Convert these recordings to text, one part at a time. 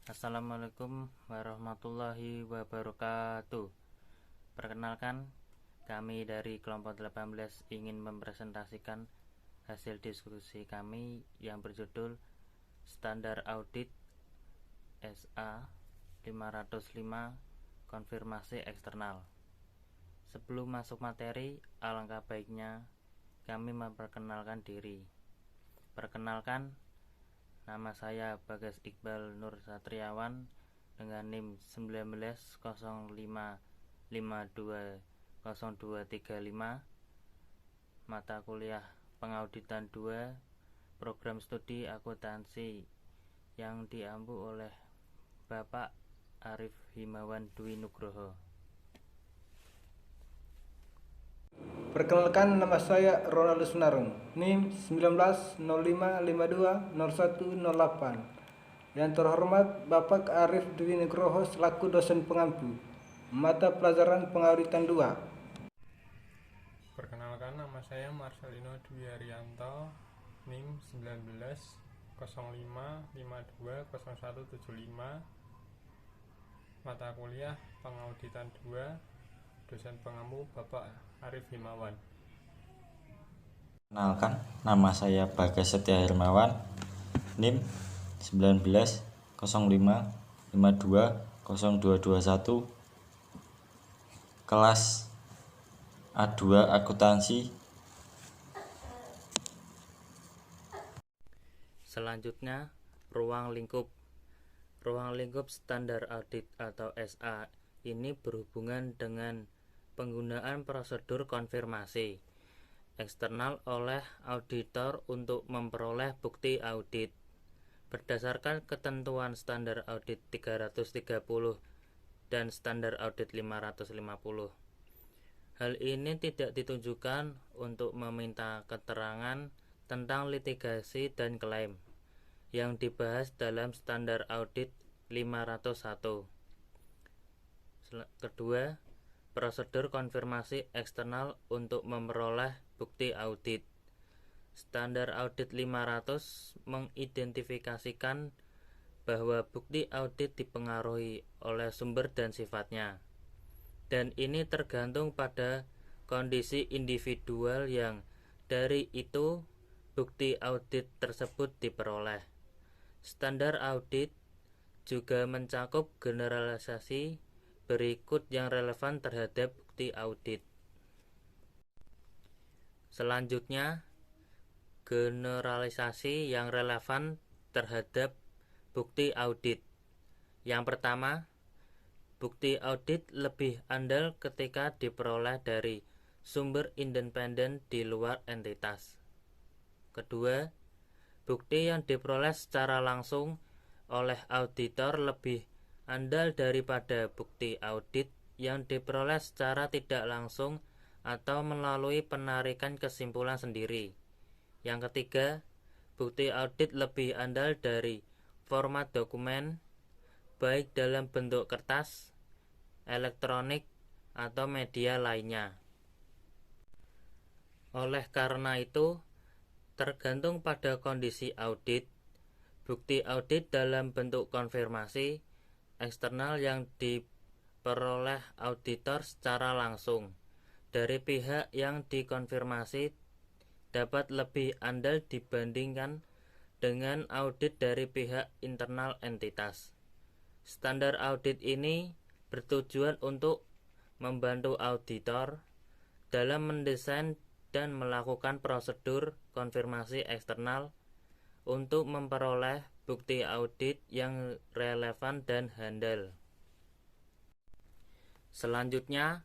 Assalamualaikum warahmatullahi wabarakatuh. Perkenalkan, kami dari kelompok 18 ingin mempresentasikan hasil diskusi kami yang berjudul Standar Audit SA 505 Konfirmasi Eksternal. Sebelum masuk materi, alangkah baiknya kami memperkenalkan diri. Perkenalkan, nama saya Bagas Iqbal Nur Satriawan dengan NIM 1905520235, mata kuliah Pengauditan 2, program studi akuntansi yang diampu oleh Bapak Arif Himawan Dwi Nugroho. Perkenalkan, nama saya Ronaldo Sunarung, NIM 1905520108. Yang terhormat Bapak Arif Dwi Nugroho selaku dosen pengampu mata pelajaran Pengauditan 2. Perkenalkan, nama saya Marcelino Dwi Haryanto, NIM 1905520175, mata kuliah Pengauditan 2, dosen pengampu Bapak Arif Himawan. Perkenalkan, nama saya Bagas Setia Hermawan, NIM 1905520221, kelas A2 Akuntansi. Selanjutnya, ruang lingkup. Ruang lingkup standar audit atau SA ini berhubungan dengan penggunaan prosedur konfirmasi eksternal oleh auditor untuk memperoleh bukti audit berdasarkan ketentuan standar audit 330 dan standar audit 550. Hal ini tidak ditujukan untuk meminta keterangan tentang litigasi dan klaim yang dibahas dalam standar audit 501. Kedua, prosedur konfirmasi eksternal untuk memperoleh bukti audit. Standar audit 500 mengidentifikasikan bahwa bukti audit dipengaruhi oleh sumber dan sifatnya, dan ini tergantung pada kondisi individual yang dari itu bukti audit tersebut diperoleh. Standar audit juga mencakup generalisasi berikut yang relevan terhadap bukti audit. Selanjutnya, generalisasi yang relevan terhadap bukti audit. Yang pertama, bukti audit lebih andal ketika diperoleh dari sumber independen di luar entitas. Kedua, bukti yang diperoleh secara langsung oleh auditor lebih andal daripada bukti audit yang diperoleh secara tidak langsung atau melalui penarikan kesimpulan sendiri. Yang ketiga, bukti audit lebih andal dari format dokumen, baik dalam bentuk kertas, elektronik, atau media lainnya. Oleh karena itu, tergantung pada kondisi audit, bukti audit dalam bentuk konfirmasi eksternal yang diperoleh auditor secara langsung dari pihak yang dikonfirmasi dapat lebih andal dibandingkan dengan audit dari pihak internal entitas. Standar audit ini bertujuan untuk membantu auditor dalam mendesain dan melakukan prosedur konfirmasi eksternal untuk memperoleh bukti audit yang relevan dan handal. Selanjutnya,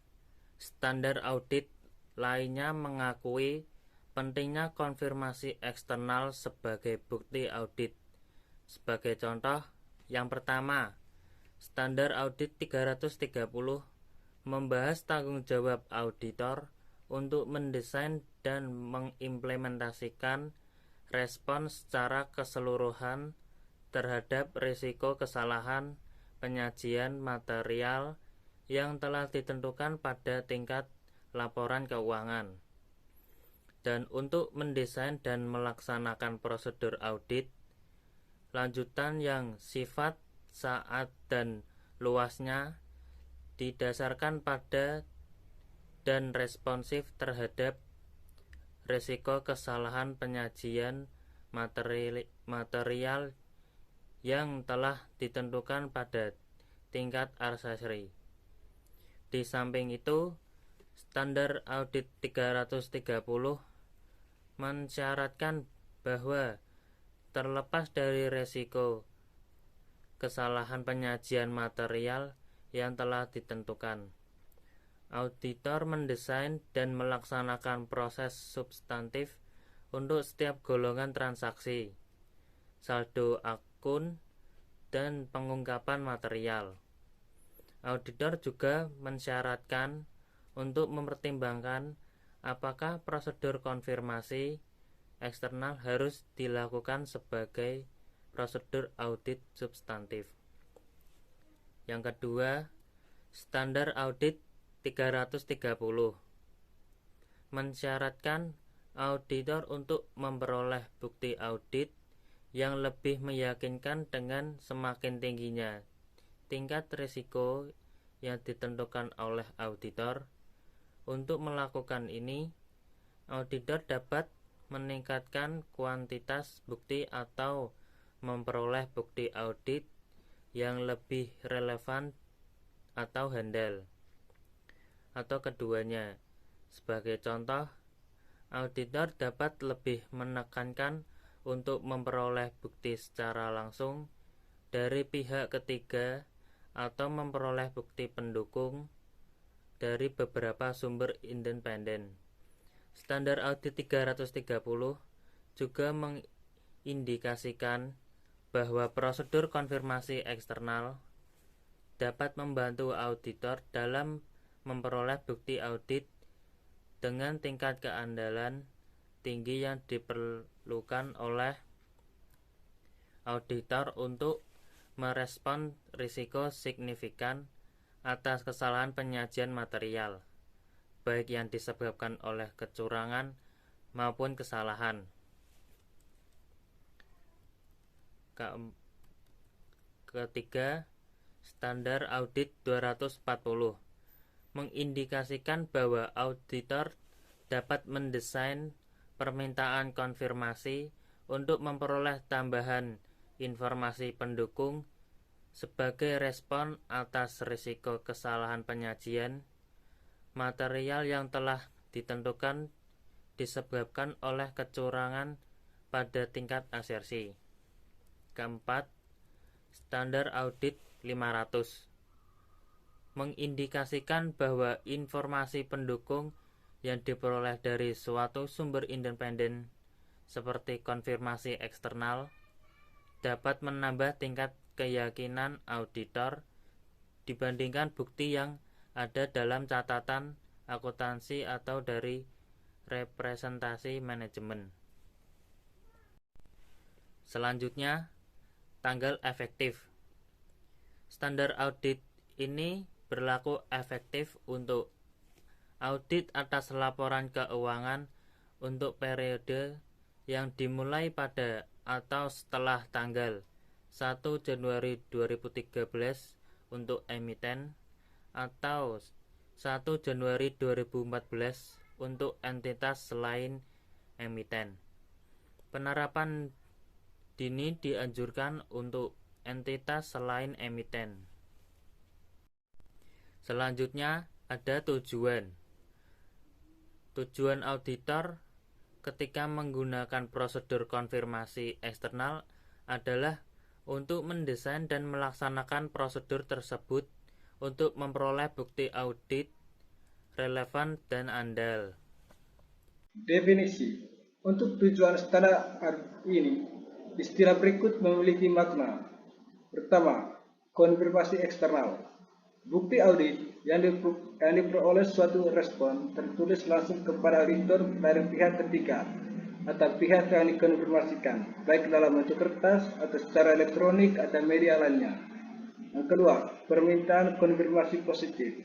standar audit lainnya mengakui pentingnya konfirmasi eksternal sebagai bukti audit. Sebagai contoh, yang pertama, standar audit 330 membahas tanggung jawab auditor untuk mendesain dan mengimplementasikan respon secara keseluruhan terhadap risiko kesalahan penyajian material yang telah ditentukan pada tingkat laporan keuangan. Dan untuk mendesain dan melaksanakan prosedur audit lanjutan yang sifat saat dan luasnya didasarkan pada dan responsif terhadap risiko kesalahan penyajian material yang telah ditentukan pada tingkat arsesri. Di samping itu, standar audit 330 mensyaratkan bahwa terlepas dari risiko kesalahan penyajian material yang telah ditentukan, auditor mendesain dan melaksanakan proses substantif untuk setiap golongan transaksi, saldo akun, dan pengungkapan material. Auditor juga mensyaratkan untuk mempertimbangkan apakah prosedur konfirmasi eksternal harus dilakukan sebagai prosedur audit substantif. Yang kedua, standar audit 330 mensyaratkan auditor untuk memperoleh bukti audit yang lebih meyakinkan dengan semakin tingginya tingkat risiko yang ditentukan oleh auditor. Untuk melakukan ini, auditor dapat meningkatkan kuantitas bukti atau memperoleh bukti audit yang lebih relevan atau handal, atau keduanya. Sebagai contoh, auditor dapat lebih menekankan untuk memperoleh bukti secara langsung dari pihak ketiga atau memperoleh bukti pendukung dari beberapa sumber independen. Standar audit 330 juga mengindikasikan bahwa prosedur konfirmasi eksternal dapat membantu auditor dalam memperoleh bukti audit dengan tingkat keandalan tinggi yang diperlukan oleh auditor untuk merespon risiko signifikan atas kesalahan penyajian material, baik yang disebabkan oleh kecurangan maupun kesalahan. Ketiga, standar audit 240 mengindikasikan bahwa auditor dapat mendesain permintaan konfirmasi untuk memperoleh tambahan informasi pendukung sebagai respon atas risiko kesalahan penyajian material yang telah ditentukan disebabkan oleh kecurangan pada tingkat asersi. Keempat, standar audit 500 mengindikasikan bahwa informasi pendukung yang diperoleh dari suatu sumber independen seperti konfirmasi eksternal dapat menambah tingkat keyakinan auditor dibandingkan bukti yang ada dalam catatan akuntansi atau dari representasi manajemen. Selanjutnya, tanggal efektif. Standar audit ini berlaku efektif untuk audit atas laporan keuangan untuk periode yang dimulai pada atau setelah tanggal 1 Januari 2013 untuk emiten atau 1 Januari 2014 untuk entitas selain emiten. Penerapan dini dianjurkan untuk entitas selain emiten. Selanjutnya ada tujuan. Tujuan auditor ketika menggunakan prosedur konfirmasi eksternal adalah untuk mendesain dan melaksanakan prosedur tersebut untuk memperoleh bukti audit relevan dan andal. Definisi. Untuk tujuan standar ini, istilah berikut memiliki makna. Pertama, konfirmasi eksternal. Bukti audit yang diperoleh suatu respon tertulis langsung kepada auditor dari pihak ketiga atau pihak yang dikonfirmasikan, baik dalam bentuk kertas atau secara elektronik atau media lainnya. Yang kedua, permintaan konfirmasi positif.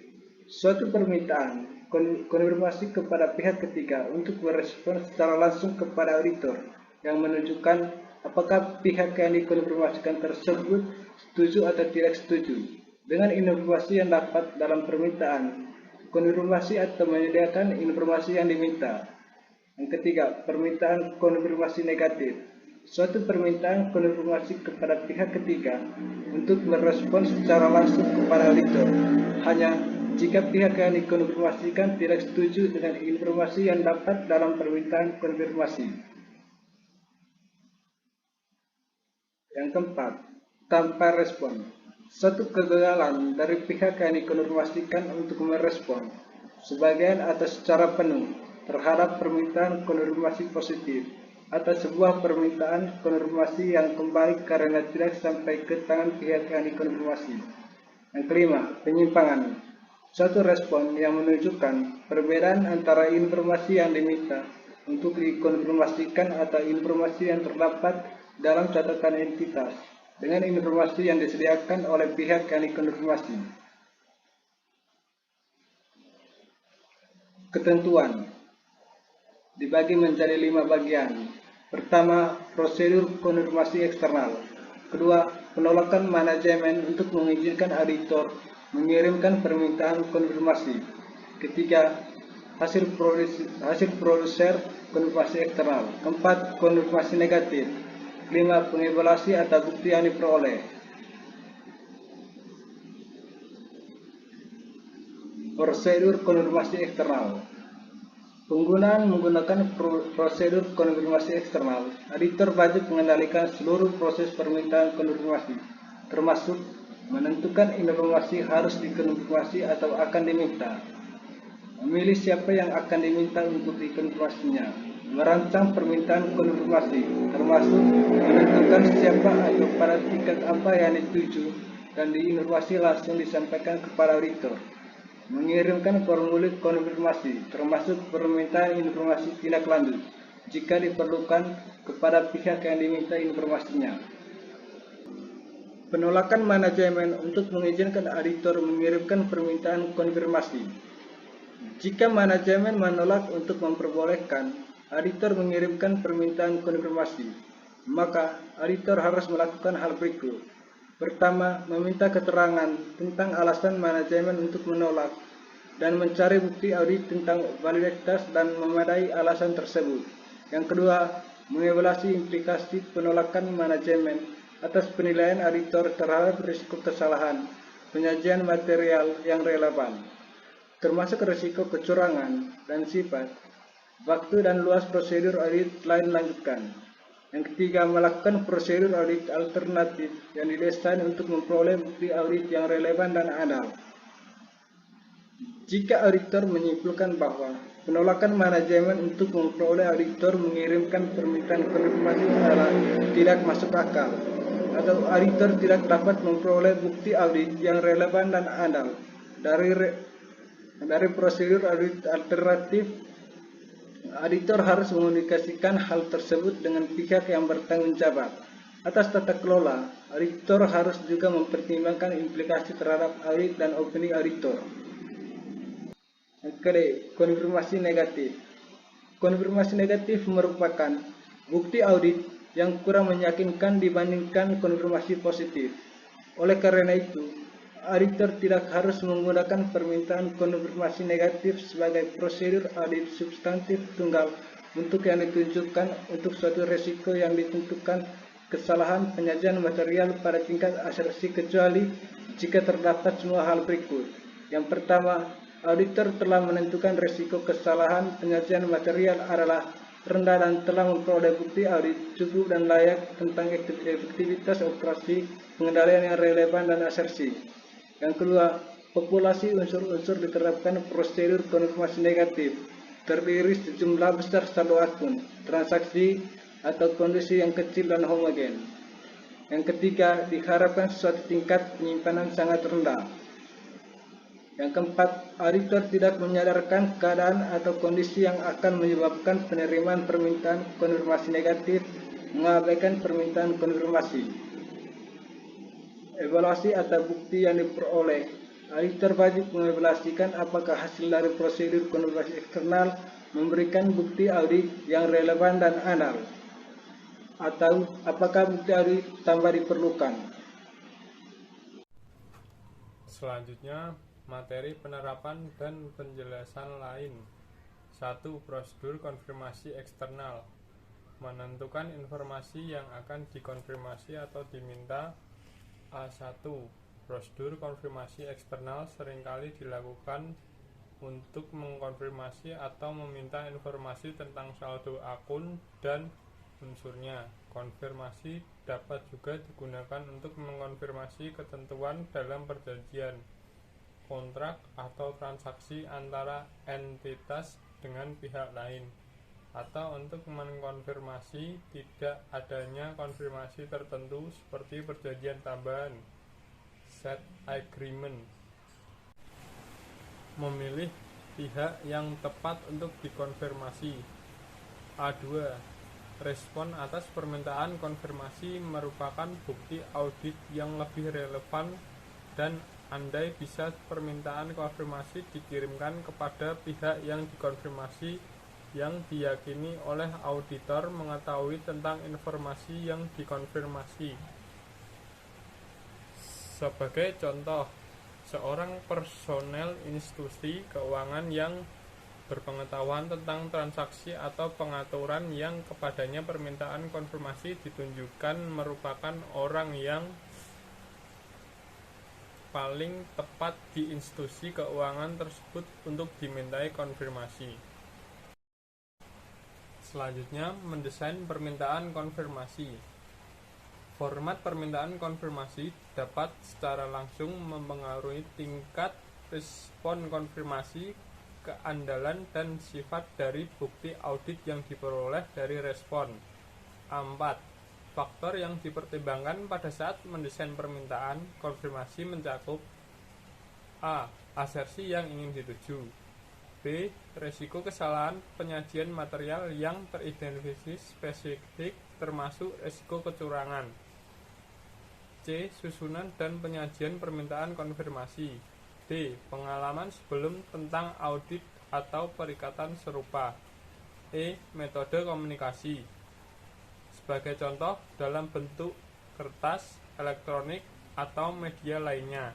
Suatu permintaan konfirmasi kepada pihak ketiga untuk merespon secara langsung kepada auditor yang menunjukkan apakah pihak yang dikonfirmasikan tersebut setuju atau tidak setuju dengan informasi yang dapat dalam permintaan, konfirmasi atau menyediakan informasi yang diminta. Yang ketiga, permintaan konfirmasi negatif. Suatu permintaan konfirmasi kepada pihak ketiga untuk merespons secara langsung kepada auditor hanya jika pihak yang dikonfirmasikan tidak setuju dengan informasi yang dapat dalam permintaan konfirmasi. Yang keempat, tanpa respon. Suatu kegagalan dari pihak yang dikonfirmasikan untuk merespon sebagian atau secara penuh terhadap permintaan konfirmasi positif atau sebuah permintaan konfirmasi yang kembali karena tidak sampai ke tangan pihak yang dikonfirmasi. Yang kelima, penyimpangan. Suatu respon yang menunjukkan perbedaan antara informasi yang diminta untuk dikonfirmasikan atau informasi yang terdapat dalam catatan entitas dengan informasi yang disediakan oleh pihak yang dikonfirmasi. Ketentuan dibagi menjadi 5 bagian. Pertama, prosedur konfirmasi eksternal. Kedua, penolakan manajemen untuk mengizinkan auditor mengirimkan permintaan konfirmasi. Ketiga, hasil produser konfirmasi eksternal. Keempat, konfirmasi negatif. 5. Pengevaluasi atau bukti yang diperoleh. Prosedur konfirmasi eksternal. Penggunaan menggunakan prosedur konfirmasi eksternal, auditor wajib mengendalikan seluruh proses permintaan konfirmasi, termasuk menentukan informasi harus dikonfirmasi atau akan diminta, memilih siapa yang akan diminta untuk dikonfirmasinya, merancang permintaan konfirmasi, termasuk menentukan siapa atau pada tingkat apa yang dituju dan diinformasi langsung disampaikan kepada auditor, mengirimkan formulir konfirmasi, termasuk permintaan informasi tindak lanjut jika diperlukan kepada pihak yang diminta informasinya. Penolakan manajemen untuk mengizinkan auditor mengirimkan permintaan konfirmasi. Jika manajemen menolak untuk memperbolehkan auditor mengirimkan permintaan konfirmasi, maka auditor harus melakukan hal berikut. Pertama, meminta keterangan tentang alasan manajemen untuk menolak dan mencari bukti audit tentang validitas dan memadai alasan tersebut. Yang kedua, mengevaluasi implikasi penolakan manajemen atas penilaian auditor terhadap risiko kesalahan penyajian material yang relevan, termasuk risiko kecurangan dan sifat, waktu dan luas prosedur audit lain lanjutkan. Yang ketiga, melakukan prosedur audit alternatif yang didesain untuk memperoleh bukti audit yang relevan dan adil. Jika auditor menyimpulkan bahwa penolakan manajemen untuk memperoleh auditor mengirimkan permintaan konfirmasi adalah tidak masuk akal, atau auditor tidak dapat memperoleh bukti audit yang relevan dan adil dari prosedur audit alternatif, auditor harus mengomunikasikan hal tersebut dengan pihak yang bertanggung jawab atas tata kelola. Auditor harus juga mempertimbangkan implikasi terhadap audit dan opini auditor. Yang kedua, konfirmasi negatif. Konfirmasi negatif merupakan bukti audit yang kurang meyakinkan dibandingkan konfirmasi positif. Oleh karena itu, auditor tidak harus menggunakan permintaan konfirmasi negatif sebagai prosedur audit substantif tunggal untuk yang ditunjukkan untuk suatu risiko yang ditentukan kesalahan penyajian material pada tingkat asersi, kecuali jika terdapat semua hal berikut. Yang pertama, auditor telah menentukan risiko kesalahan penyajian material adalah rendah dan telah memperoleh bukti audit cukup dan layak tentang efektivitas operasi pengendalian yang relevan dan asersi. Yang kedua, populasi unsur-unsur diterapkan prosedur konfirmasi negatif terdiri sejumlah besar saldo akun, transaksi, atau kondisi yang kecil dan homogen. Yang ketiga, diharapkan suatu tingkat penyimpanan sangat rendah. Yang keempat, auditor tidak menyadarkan keadaan atau kondisi yang akan menyebabkan penerimaan permintaan konfirmasi negatif, mengabaikan permintaan konfirmasi. Evaluasi atau bukti yang diperoleh. Auditor wajib mengevaluasikan apakah hasil dari prosedur konfirmasi eksternal memberikan bukti audit yang relevan dan adil, atau apakah bukti audit tambah diperlukan. Selanjutnya, materi penerapan dan penjelasan lain. 1. Prosedur konfirmasi eksternal. Menentukan informasi yang akan dikonfirmasi atau diminta. A1. Prosedur konfirmasi eksternal seringkali dilakukan untuk mengkonfirmasi atau meminta informasi tentang saldo akun dan unsurnya. Konfirmasi dapat juga digunakan untuk mengkonfirmasi ketentuan dalam perjanjian, kontrak, atau transaksi antara entitas dengan pihak lain, atau untuk mengkonfirmasi tidak adanya konfirmasi tertentu seperti perjanjian tambahan, set agreement. Memilih pihak yang tepat untuk dikonfirmasi. A2. Respon atas permintaan konfirmasi merupakan bukti audit yang lebih relevan dan andai bisa permintaan konfirmasi dikirimkan kepada pihak yang dikonfirmasi yang diyakini oleh auditor mengetahui tentang informasi yang dikonfirmasi. Sebagai contoh, seorang personel institusi keuangan yang berpengetahuan tentang transaksi atau pengaturan yang kepadanya permintaan konfirmasi ditunjukkan merupakan orang yang paling tepat di institusi keuangan tersebut untuk dimintai konfirmasi. Selanjutnya, mendesain permintaan konfirmasi. Format permintaan konfirmasi dapat secara langsung mempengaruhi tingkat respon konfirmasi, keandalan, dan sifat dari bukti audit yang diperoleh dari respon. 4. Faktor yang dipertimbangkan pada saat mendesain permintaan konfirmasi mencakup A. Asersi yang ingin dituju. B. Resiko kesalahan penyajian material yang teridentifikasi spesifik termasuk resiko kecurangan. C. Susunan dan penyajian permintaan konfirmasi. D. Pengalaman sebelum tentang audit atau perikatan serupa. E. Metode komunikasi. Sebagai contoh, dalam bentuk kertas, elektronik, atau media lainnya.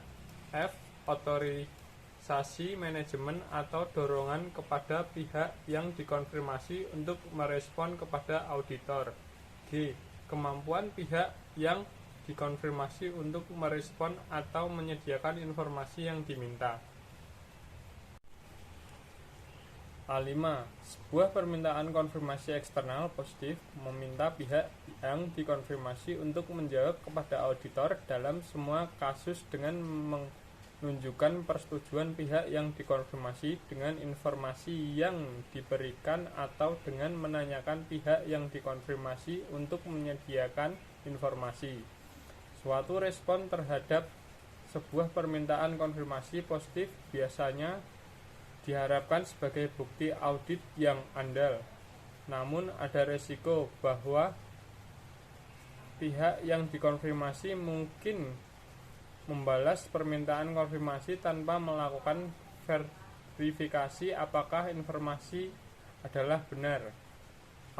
F. Otorisasi manajemen atau dorongan kepada pihak yang dikonfirmasi untuk merespon kepada auditor. G. Kemampuan pihak yang dikonfirmasi untuk merespon atau menyediakan informasi yang diminta. A5. Sebuah permintaan konfirmasi eksternal positif meminta pihak yang dikonfirmasi untuk menjawab kepada auditor dalam semua kasus dengan menunjukkan persetujuan pihak yang dikonfirmasi dengan informasi yang diberikan atau dengan menanyakan pihak yang dikonfirmasi untuk menyediakan informasi. Suatu respon terhadap sebuah permintaan konfirmasi positif biasanya diharapkan sebagai bukti audit yang andal. Namun ada resiko bahwa pihak yang dikonfirmasi mungkin membalas permintaan konfirmasi tanpa melakukan verifikasi apakah informasi adalah benar.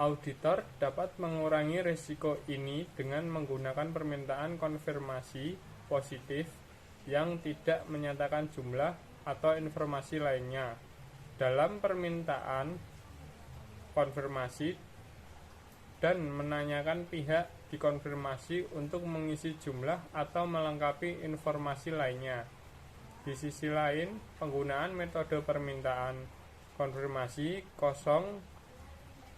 Auditor dapat mengurangi risiko ini dengan menggunakan permintaan konfirmasi positif yang tidak menyatakan jumlah atau informasi lainnya. Dalam permintaan konfirmasi dan menanyakan pihak dikonfirmasi untuk mengisi jumlah atau melengkapi informasi lainnya. Di sisi lain, penggunaan metode permintaan konfirmasi kosong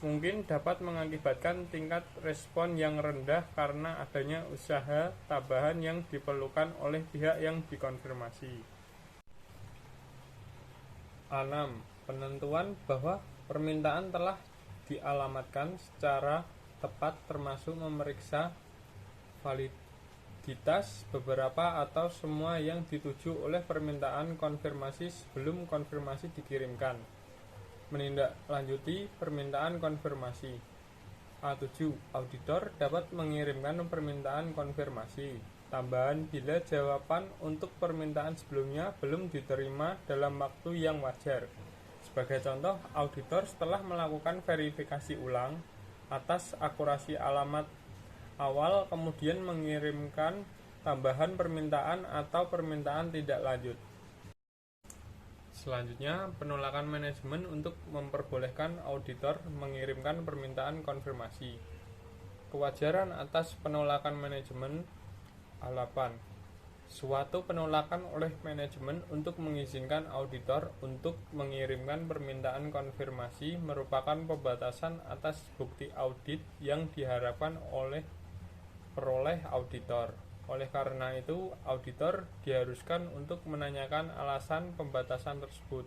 mungkin dapat mengakibatkan tingkat respon yang rendah karena adanya usaha tambahan yang diperlukan oleh pihak yang dikonfirmasi. A6. Penentuan bahwa permintaan telah dialamatkan secara tepat termasuk memeriksa validitas beberapa atau semua yang dituju oleh permintaan konfirmasi sebelum konfirmasi dikirimkan. Menindaklanjuti permintaan konfirmasi. A7. Auditor dapat mengirimkan permintaan konfirmasi tambahan bila jawaban untuk permintaan sebelumnya belum diterima dalam waktu yang wajar. Sebagai contoh, auditor setelah melakukan verifikasi ulang atas akurasi alamat awal kemudian mengirimkan tambahan permintaan atau permintaan tidak lanjut. Selanjutnya, penolakan manajemen untuk memperbolehkan auditor mengirimkan permintaan konfirmasi. Kewajaran atas penolakan manajemen. A8. Suatu penolakan oleh manajemen untuk mengizinkan auditor untuk mengirimkan permintaan konfirmasi merupakan pembatasan atas bukti audit yang diharapkan oleh peroleh auditor. Oleh karena itu, auditor diharuskan untuk menanyakan alasan pembatasan tersebut.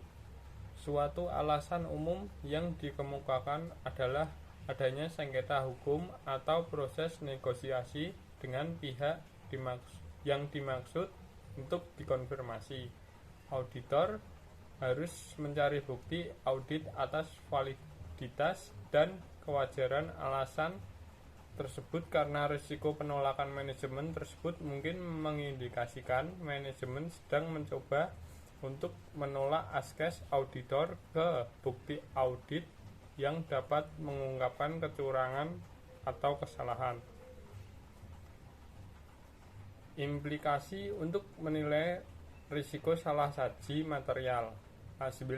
Suatu alasan umum yang dikemukakan adalah adanya sengketa hukum atau proses negosiasi dengan pihak yang dimaksud untuk dikonfirmasi. Auditor harus mencari bukti audit atas validitas dan kewajaran alasan tersebut karena risiko penolakan manajemen tersebut mungkin mengindikasikan manajemen sedang mencoba untuk menolak akses auditor ke bukti audit yang dapat mengungkapkan kecurangan atau kesalahan. Implikasi untuk menilai risiko salah saji material. A9.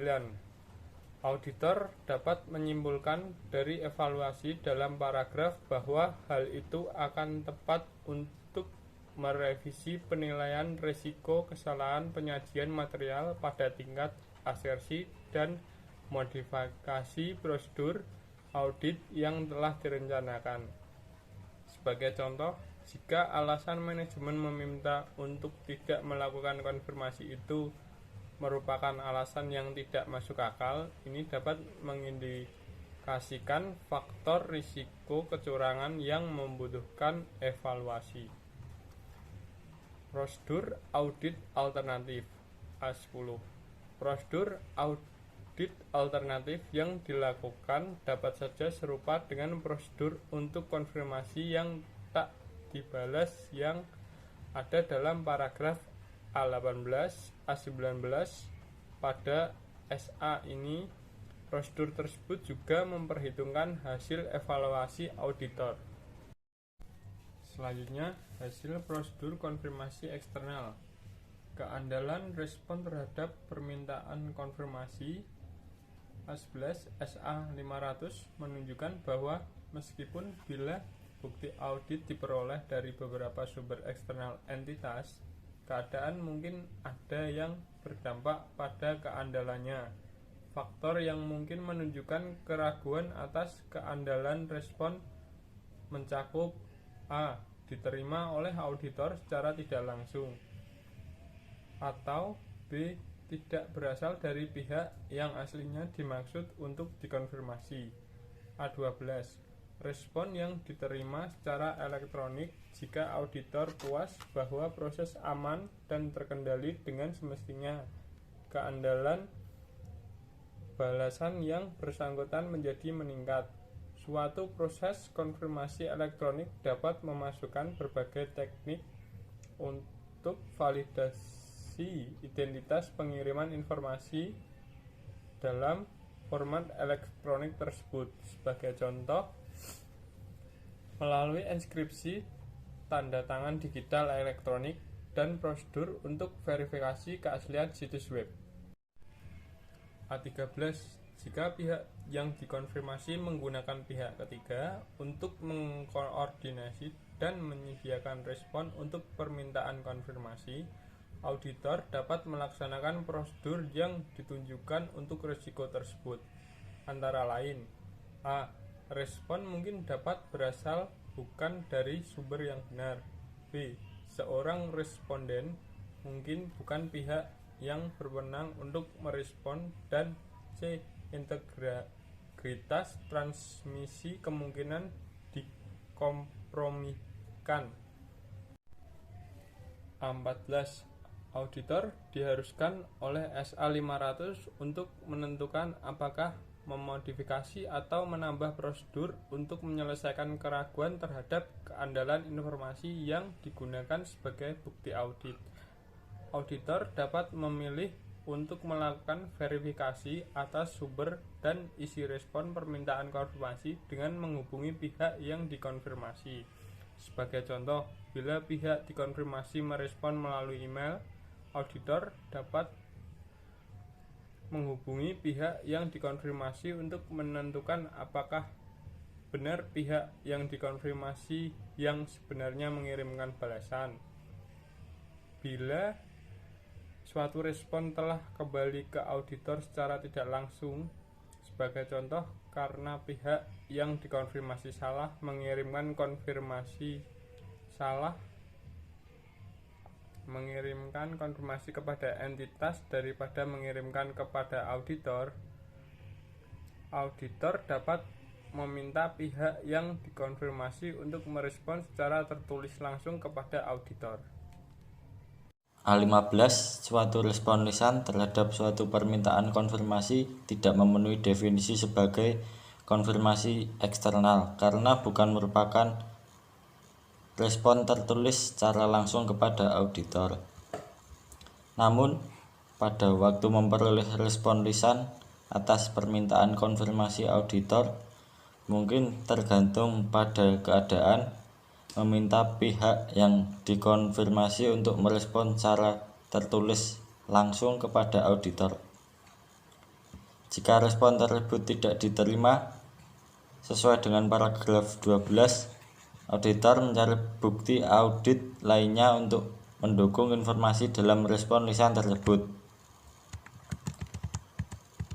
Auditor dapat menyimpulkan dari evaluasi dalam paragraf bahwa hal itu akan tepat untuk merevisi penilaian risiko kesalahan penyajian material pada tingkat asersi dan modifikasi prosedur audit yang telah direncanakan. Sebagai contoh, jika alasan manajemen meminta untuk tidak melakukan konfirmasi itu merupakan alasan yang tidak masuk akal, ini dapat mengindikasikan faktor risiko kecurangan yang membutuhkan evaluasi. Prosedur audit alternatif. A10. Prosedur audit alternatif yang dilakukan dapat saja serupa dengan prosedur untuk konfirmasi yang tak dibalas yang ada dalam paragraf A18, A19. Pada SA ini, prosedur tersebut juga memperhitungkan hasil evaluasi auditor. Selanjutnya, hasil prosedur konfirmasi eksternal. Keandalan respon terhadap permintaan konfirmasi. A11 SA500 menunjukkan bahwa meskipun bila bukti audit diperoleh dari beberapa sumber eksternal entitas, keadaan mungkin ada yang berdampak pada keandalannya. Faktor yang mungkin menunjukkan keraguan atas keandalan respon mencakup A. Diterima oleh auditor secara tidak langsung, atau B. Tidak berasal dari pihak yang aslinya dimaksud untuk dikonfirmasi. A12. Respon yang diterima secara elektronik jika auditor puas bahwa proses aman dan terkendali dengan semestinya. Keandalan balasan yang bersangkutan menjadi meningkat. Suatu proses konfirmasi elektronik dapat memasukkan berbagai teknik untuk validasi identitas pengiriman informasi dalam format elektronik tersebut. Sebagai contoh, melalui inskripsi, tanda tangan digital elektronik, dan prosedur untuk verifikasi keaslian situs web. A13. Jika pihak yang dikonfirmasi menggunakan pihak ketiga untuk mengkoordinasi dan menyediakan respon untuk permintaan konfirmasi, auditor dapat melaksanakan prosedur yang ditunjukkan untuk risiko tersebut. Antara lain, A. Respon mungkin dapat berasal bukan dari sumber yang benar. B. Seorang responden mungkin bukan pihak yang berwenang untuk merespon. Dan C. Integritas transmisi kemungkinan dikompromikan. A14. Auditor diharuskan oleh SA500 untuk menentukan apakah memodifikasi atau menambah prosedur untuk menyelesaikan keraguan terhadap keandalan informasi yang digunakan sebagai bukti audit. Auditor dapat memilih untuk melakukan verifikasi atas sumber dan isi respon permintaan konfirmasi dengan menghubungi pihak yang dikonfirmasi. Sebagai contoh, bila pihak dikonfirmasi merespon melalui email, auditor dapat menghubungi pihak yang dikonfirmasi untuk menentukan apakah benar pihak yang dikonfirmasi yang sebenarnya mengirimkan balasan. Bila suatu respon telah kembali ke auditor secara tidak langsung, sebagai contoh karena pihak yang dikonfirmasi salah mengirimkan konfirmasi kepada entitas daripada mengirimkan kepada auditor, auditor dapat meminta pihak yang dikonfirmasi untuk merespon secara tertulis langsung kepada auditor. A15. Suatu respon lisan terhadap suatu permintaan konfirmasi tidak memenuhi definisi sebagai konfirmasi eksternal karena bukan merupakan respon tertulis secara langsung kepada auditor. Namun, pada waktu memperoleh respon lisan atas permintaan konfirmasi auditor, mungkin tergantung pada keadaan meminta pihak yang dikonfirmasi untuk merespon secara tertulis langsung kepada auditor. Jika respon tersebut tidak diterima sesuai dengan paragraf 12, auditor mencari bukti audit lainnya untuk mendukung informasi dalam respon lisan tersebut.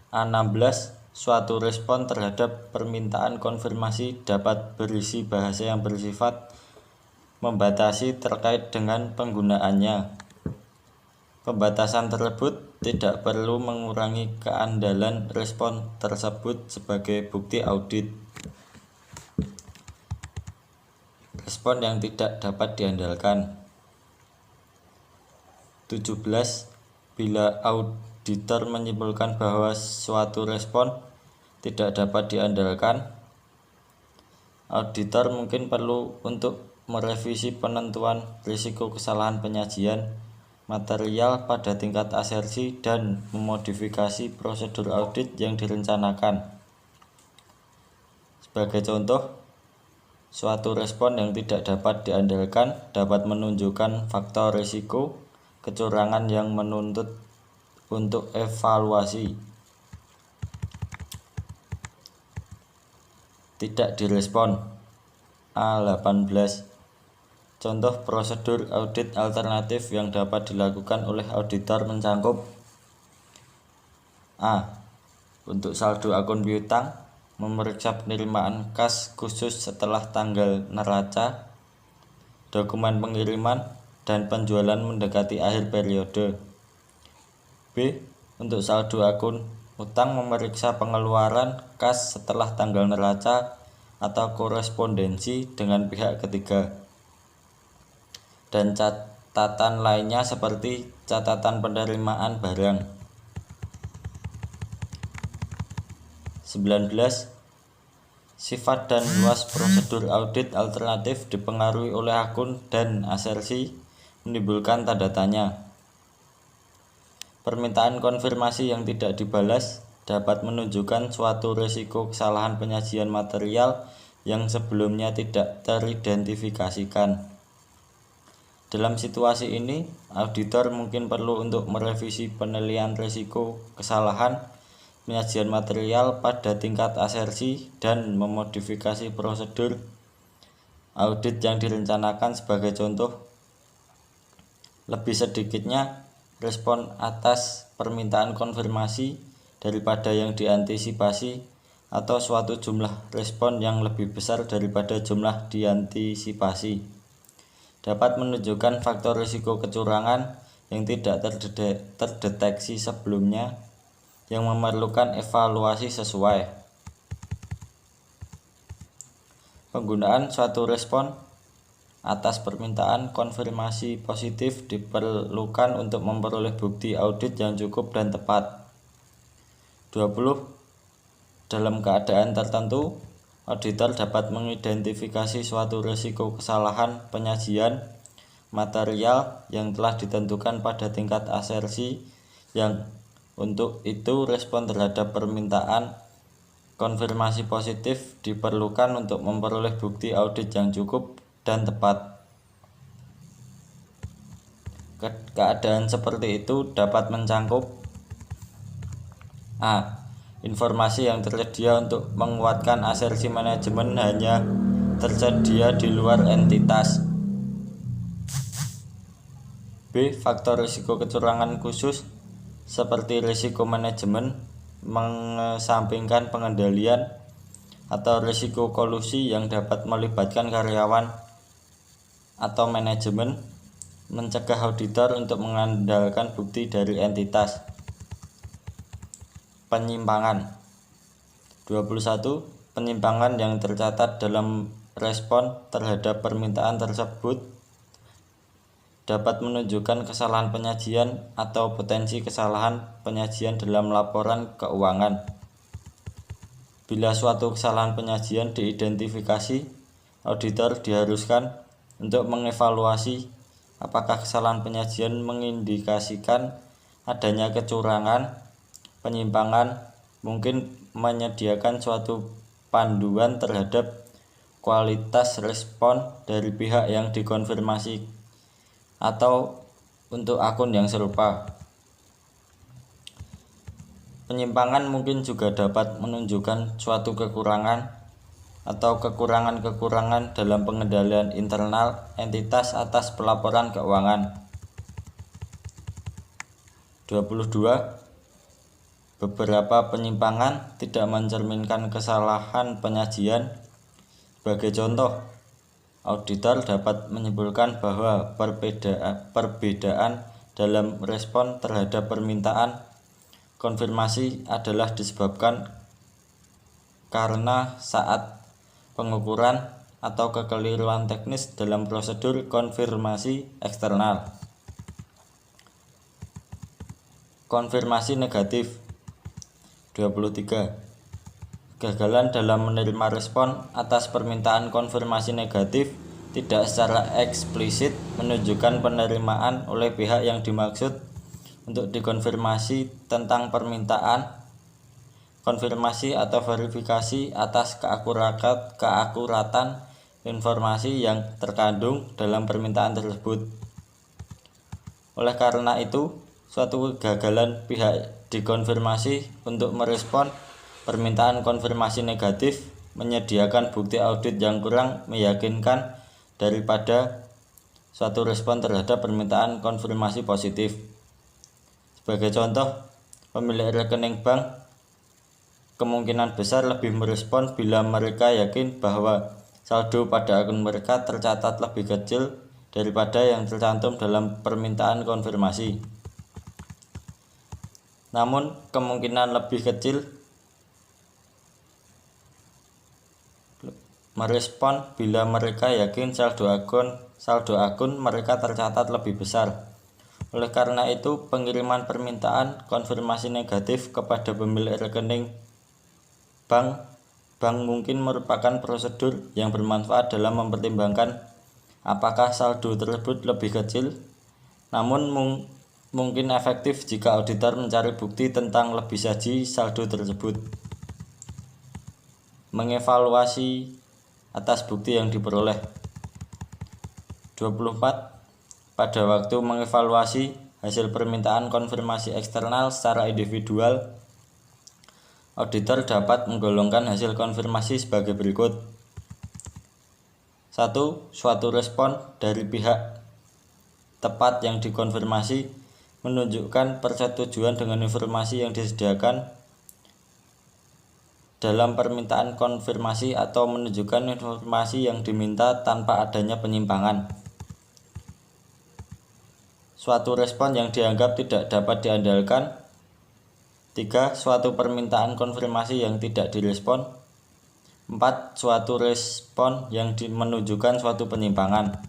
A16. Suatu respon terhadap permintaan konfirmasi dapat berisi bahasa yang bersifat membatasi terkait dengan penggunaannya. Pembatasan tersebut tidak perlu mengurangi keandalan respon tersebut sebagai bukti audit. Respon yang tidak dapat diandalkan. 17. Bila auditor menyimpulkan bahwa suatu respon tidak dapat diandalkan, auditor mungkin perlu untuk merevisi penentuan risiko kesalahan penyajian material pada tingkat asersi dan memodifikasi prosedur audit yang direncanakan. Sebagai contoh, suatu respon yang tidak dapat diandalkan dapat menunjukkan faktor risiko kecurangan yang menuntut untuk evaluasi. Tidak direspon. A18. Contoh prosedur audit alternatif yang dapat dilakukan oleh auditor mencakup: A. Untuk saldo akun piutang, memeriksa penerimaan kas khusus setelah tanggal neraca, dokumen pengiriman, dan penjualan mendekati akhir periode. B. Untuk saldo akun utang, memeriksa pengeluaran kas setelah tanggal neraca atau korespondensi dengan pihak ketiga, dan catatan lainnya seperti catatan penerimaan barang. 19. Sifat dan luas prosedur audit alternatif dipengaruhi oleh akun dan asersi, menimbulkan tanda tanya. Permintaan konfirmasi yang tidak dibalas dapat menunjukkan suatu risiko kesalahan penyajian material yang sebelumnya tidak teridentifikasikan. Dalam situasi ini, auditor mungkin perlu untuk merevisi penilaian risiko kesalahan penyajian material pada tingkat asersi dan memodifikasi prosedur audit yang direncanakan. Sebagai contoh, lebih sedikitnya respon atas permintaan konfirmasi daripada yang diantisipasi, atau suatu jumlah respon yang lebih besar daripada jumlah diantisipasi, dapat menunjukkan faktor risiko kecurangan yang tidak terdeteksi sebelumnya yang memerlukan evaluasi sesuai. Penggunaan suatu respon atas permintaan konfirmasi positif diperlukan untuk memperoleh bukti audit yang cukup dan tepat. 20. Dalam keadaan tertentu, auditor dapat mengidentifikasi suatu risiko kesalahan penyajian material yang telah ditentukan pada tingkat asersi, yang untuk itu respon terhadap permintaan konfirmasi positif diperlukan untuk memperoleh bukti audit yang cukup dan tepat. Keadaan seperti itu dapat mencangkup A. Informasi yang tersedia untuk menguatkan asersi manajemen hanya tersedia di luar entitas. B. Faktor risiko kecurangan khusus seperti risiko manajemen mengesampingkan pengendalian atau risiko kolusi yang dapat melibatkan karyawan atau manajemen, mencegah auditor untuk mengandalkan bukti dari entitas. Penyimpangan 21. Penyimpangan yang tercatat dalam respon terhadap permintaan tersebut dapat menunjukkan kesalahan penyajian atau potensi kesalahan penyajian dalam laporan keuangan. Bila suatu kesalahan penyajian diidentifikasi, auditor diharuskan untuk mengevaluasi apakah kesalahan penyajian mengindikasikan adanya kecurangan, penyimpangan, mungkin menyediakan suatu panduan terhadap kualitas respon dari pihak yang dikonfirmasi atau untuk akun yang serupa. Penyimpangan mungkin juga dapat menunjukkan suatu kekurangan atau kekurangan-kekurangan dalam pengendalian internal entitas atas pelaporan keuangan. 22. Beberapa penyimpangan tidak mencerminkan kesalahan penyajian. Sebagai contoh, auditor dapat menyimpulkan bahwa perbedaan dalam respon terhadap permintaan konfirmasi adalah disebabkan karena saat pengukuran atau kekeliruan teknis dalam prosedur konfirmasi eksternal. Konfirmasi negatif 23. Kegagalan dalam menerima respon atas permintaan konfirmasi negatif tidak secara eksplisit menunjukkan penerimaan oleh pihak yang dimaksud untuk dikonfirmasi tentang permintaan, konfirmasi atau verifikasi atas keakuratan informasi yang terkandung dalam permintaan tersebut. Oleh karena itu, suatu kegagalan pihak dikonfirmasi untuk merespon permintaan konfirmasi negatif menyediakan bukti audit yang kurang meyakinkan daripada suatu respon terhadap permintaan konfirmasi positif. Sebagai contoh, pemilik rekening bank kemungkinan besar lebih merespon bila mereka yakin bahwa saldo pada akun mereka tercatat lebih kecil daripada yang tercantum dalam permintaan konfirmasi. Namun, kemungkinan lebih kecil merespon bila mereka yakin saldo akun mereka tercatat lebih besar. Oleh karena itu, pengiriman permintaan konfirmasi negatif kepada pemilik rekening bank mungkin merupakan prosedur yang bermanfaat dalam mempertimbangkan apakah saldo tersebut lebih kecil, namun mungkin efektif jika auditor mencari bukti tentang lebih saji saldo tersebut. Mengevaluasi atas bukti yang diperoleh. 24. Pada waktu mengevaluasi hasil permintaan konfirmasi eksternal secara individual, auditor dapat menggolongkan hasil konfirmasi sebagai berikut. 1. Suatu respon dari pihak tepat yang dikonfirmasi menunjukkan persetujuan dengan informasi yang disediakan dalam permintaan konfirmasi atau menunjukkan informasi yang diminta tanpa adanya penyimpangan. Suatu respon yang dianggap tidak dapat diandalkan. 3. Suatu permintaan konfirmasi yang tidak direspon. 4. Suatu respon yang menunjukkan suatu penyimpangan.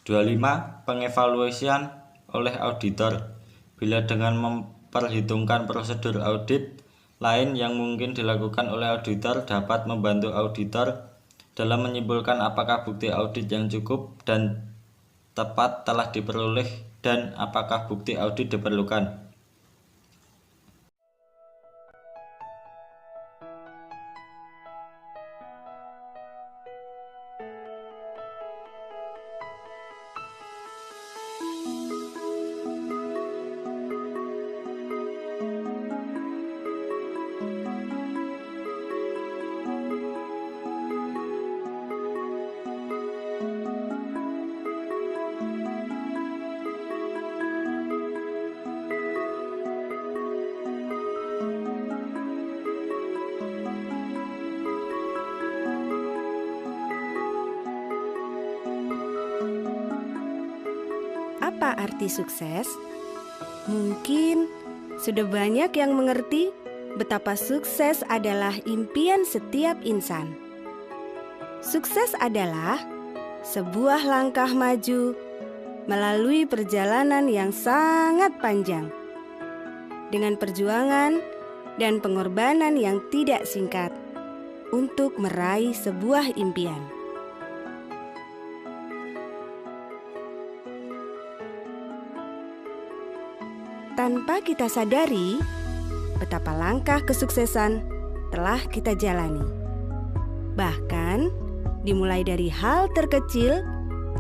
25. Pengevaluasian oleh auditor. Bila dengan memperhitungkan prosedur audit lain yang mungkin dilakukan oleh auditor dapat membantu auditor dalam menyimpulkan apakah bukti audit yang cukup dan tepat telah diperoleh dan apakah bukti audit diperlukan. Apa arti sukses? Mungkin sudah banyak yang mengerti betapa sukses adalah impian setiap insan. Sukses adalah sebuah langkah maju melalui perjalanan yang sangat panjang, dengan perjuangan dan pengorbanan yang tidak singkat untuk meraih sebuah impian. Tanpa kita sadari betapa langkah kesuksesan telah kita jalani. Bahkan dimulai dari hal terkecil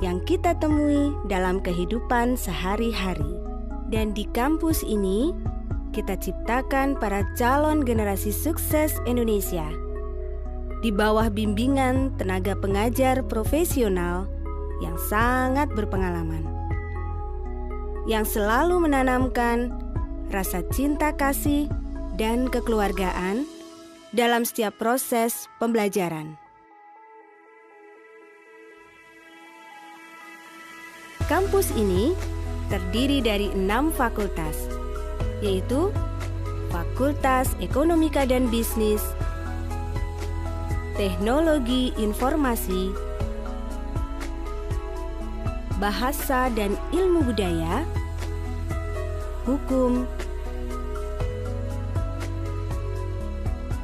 yang kita temui dalam kehidupan sehari-hari. Dan di kampus ini kita ciptakan para calon generasi sukses Indonesia di bawah bimbingan tenaga pengajar profesional yang sangat berpengalaman, yang selalu menanamkan rasa cinta kasih dan kekeluargaan dalam setiap proses pembelajaran. Kampus ini terdiri dari 6 fakultas, yaitu Fakultas Ekonomika dan Bisnis, Teknologi Informasi, Bahasa dan Ilmu Budaya, Hukum,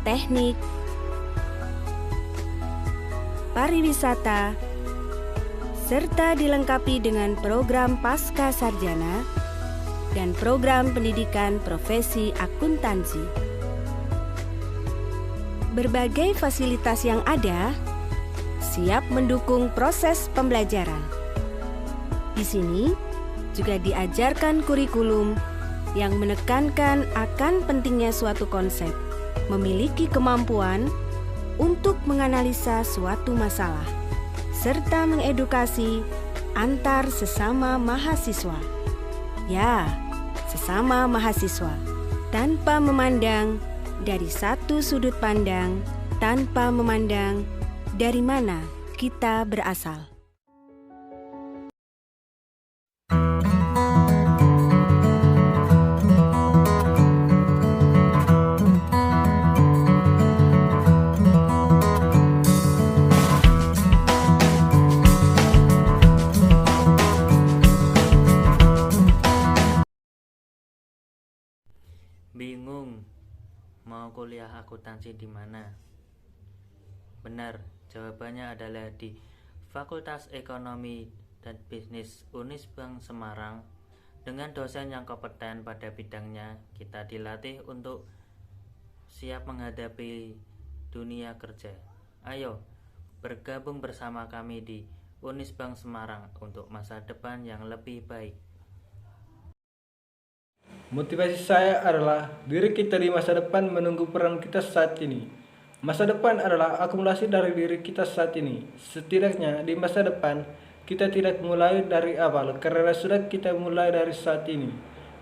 Teknik, Pariwisata, serta dilengkapi dengan program pasca sarjana dan program pendidikan profesi akuntansi. Berbagai fasilitas yang ada siap mendukung proses pembelajaran. Di sini juga diajarkan kurikulum yang menekankan akan pentingnya suatu konsep, memiliki kemampuan untuk menganalisa suatu masalah, serta mengedukasi antar sesama mahasiswa. Ya, sesama mahasiswa, tanpa memandang dari satu sudut pandang, tanpa memandang dari mana kita berasal. Bingung mau kuliah akuntansi di mana? Benar, jawabannya adalah di Fakultas Ekonomi dan Bisnis Unisbank Semarang. Dengan dosen yang kompeten pada bidangnya, kita dilatih untuk siap menghadapi dunia kerja. Ayo, bergabung bersama kami di Unisbank Semarang untuk masa depan yang lebih baik. Motivasi saya adalah diri kita di masa depan menunggu peran kita saat ini. Masa depan adalah akumulasi dari diri kita saat ini. Setidaknya di masa depan kita tidak mulai dari awal karena sudah kita mulai dari saat ini.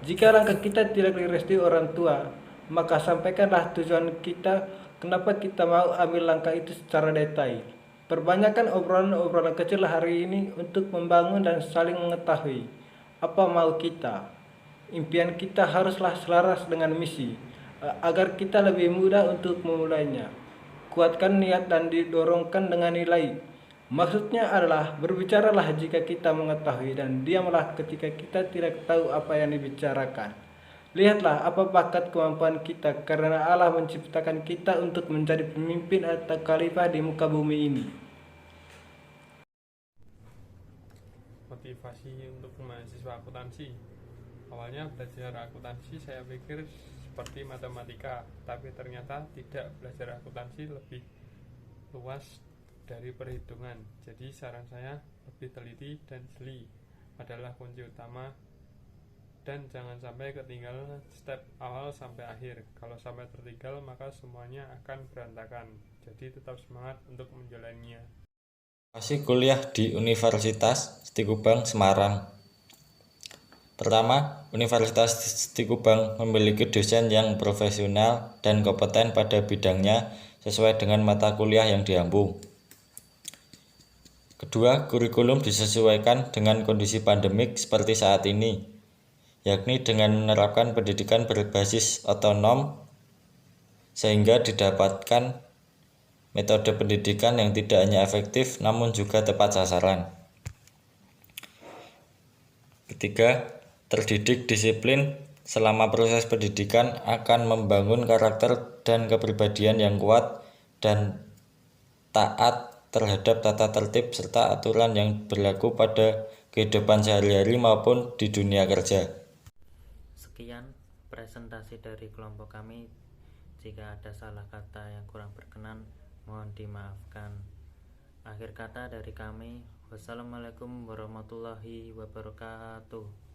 Jika langkah kita tidak direstui orang tua, maka sampaikanlah tujuan kita, kenapa kita mau ambil langkah itu secara detail. Perbanyakkan obrolan-obrolan kecil hari ini untuk membangun dan saling mengetahui apa mau kita. Impian kita haruslah selaras dengan misi, agar kita lebih mudah untuk memulainya. Kuatkan niat dan didorongkan dengan nilai. Maksudnya adalah berbicaralah jika kita mengetahui dan diamlah ketika kita tidak tahu apa yang dibicarakan. Lihatlah apa bakat kemampuan kita, karena Allah menciptakan kita untuk menjadi pemimpin atau khalifah di muka bumi ini. Motivasi untuk mahasiswa akuntansi. Awalnya belajar akuntansi saya pikir seperti matematika, tapi ternyata tidak. Belajar akuntansi lebih luas dari perhitungan. Jadi saran saya lebih teliti dan jeli adalah kunci utama, dan jangan sampai ketinggalan step awal sampai akhir. Kalau sampai tertinggal maka semuanya akan berantakan. Jadi tetap semangat untuk menjalaninya. Masih kuliah di Universitas Stikubang Semarang. Pertama, Universitas Stikubang memiliki dosen yang profesional dan kompeten pada bidangnya sesuai dengan mata kuliah yang diampu. Kedua, kurikulum disesuaikan dengan kondisi pandemik seperti saat ini, yakni dengan menerapkan pendidikan berbasis otonom sehingga didapatkan metode pendidikan yang tidak hanya efektif namun juga tepat sasaran. Ketiga, terdidik disiplin selama proses pendidikan akan membangun karakter dan kepribadian yang kuat dan taat terhadap tata tertib serta aturan yang berlaku pada kehidupan sehari-hari maupun di dunia kerja. Sekian presentasi dari kelompok kami. Jika ada salah kata yang kurang berkenan, mohon dimaafkan. Akhir kata dari kami, wassalamualaikum warahmatullahi wabarakatuh.